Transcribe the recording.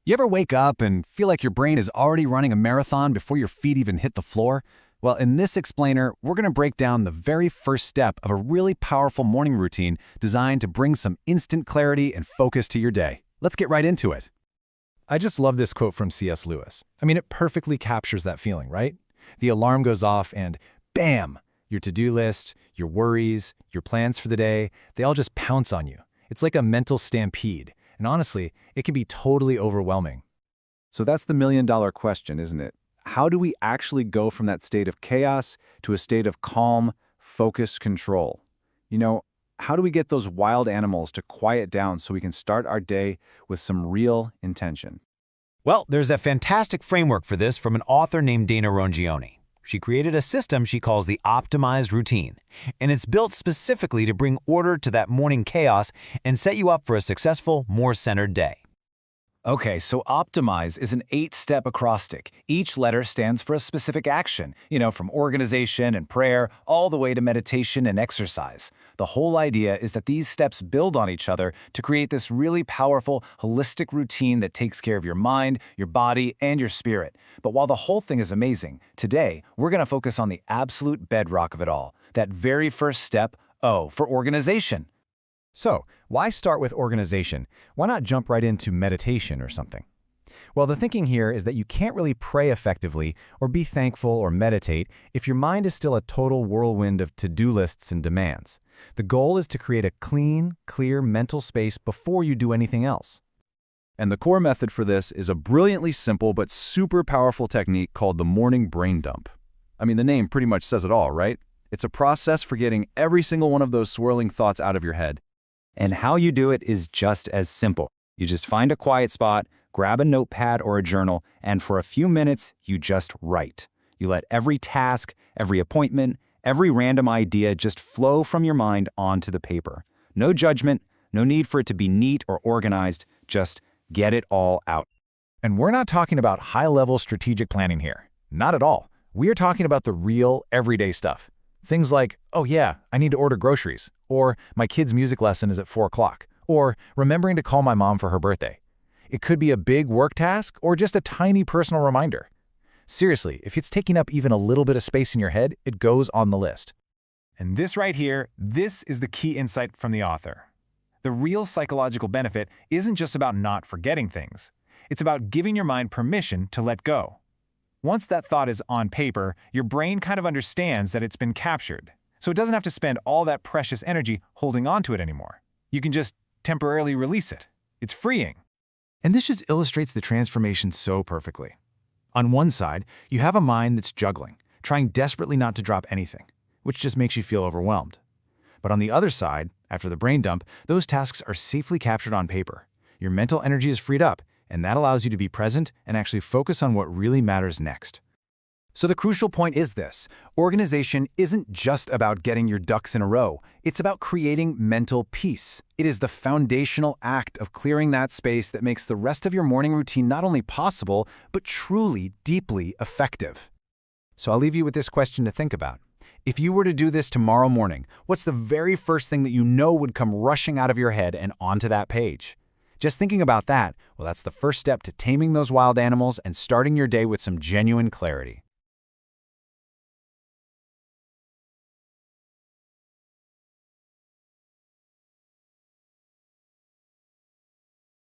You ever wake up and feel like your brain is already running a marathon before your feet even hit the floor? Well, in this explainer, we're going to break down the very first step of a really powerful morning routine designed to bring some instant clarity and focus to your day. Let's get right into it. I just love this quote from C.S. Lewis. I mean, it perfectly captures that feeling, right? The alarm goes off and bam! Your to-do list, your worries, your plans for the day, they all just pounce on you. It's like a mental stampede. And honestly, it can be totally overwhelming. So that's the million-dollar question, isn't it? How do we actually go from that state of chaos to a state of calm, focused control? How do we get those wild animals to quiet down so we can start our day with some real intention? Well, there's a fantastic framework for this from an author named Rongione. She created a system she calls the optimized routine, and it's built specifically to bring order to that morning chaos and set you up for a successful, more centered day. Okay, so optimize is an 8-step acrostic. Each letter stands for a specific action, from organization and prayer all the way to meditation and exercise. The whole idea is that these steps build on each other to create this really powerful, holistic routine that takes care of your mind, your body, and your spirit. But while the whole thing is amazing, today we're going to focus on the absolute bedrock of it all, that very first step, O, for organization. So, why start with organization? Why not jump right into meditation or something? Well, the thinking here is that you can't really pray effectively or be thankful or meditate if your mind is still a total whirlwind of to-do lists and demands. The goal is to create a clean, clear mental space before you do anything else. And the core method for this is a brilliantly simple but super powerful technique called the morning brain dump. I mean, the name pretty much says it all, right? It's a process for getting every single one of those swirling thoughts out of your head. And how you do it is just as simple. You just find a quiet spot, grab a notepad or a journal, and for a few minutes, you just write. You let every task, every appointment, every random idea just flow from your mind onto the paper. No judgment, no need for it to be neat or organized, just get it all out. And we're not talking about high-level strategic planning here. Not at all. We are talking about the real, everyday stuff. Things like, oh yeah, I need to order groceries, or my kid's music lesson is at 4 o'clock, or remembering to call my mom for her birthday. It could be a big work task or just a tiny personal reminder. Seriously, if it's taking up even a little bit of space in your head, it goes on the list. And this right here, this is the key insight from the author. The real psychological benefit isn't just about not forgetting things. It's about giving your mind permission to let go. Once that thought is on paper, your brain kind of understands that it's been captured, so it doesn't have to spend all that precious energy holding on to it anymore. You can just temporarily release it. It's freeing. And this just illustrates the transformation so perfectly. On one side, you have a mind that's juggling, trying desperately not to drop anything, which just makes you feel overwhelmed. But on the other side, after the brain dump, those tasks are safely captured on paper. Your mental energy is freed up, and that allows you to be present and actually focus on what really matters next. So the crucial point is this: organization isn't just about getting your ducks in a row. It's about creating mental peace. It is the foundational act of clearing that space that makes the rest of your morning routine not only possible, but truly, deeply effective. So I'll leave you with this question to think about. If you were to do this tomorrow morning, what's the very first thing that you know would come rushing out of your head and onto that page? Just thinking about that, well, that's the first step to taming those wild animals and starting your day with some genuine clarity.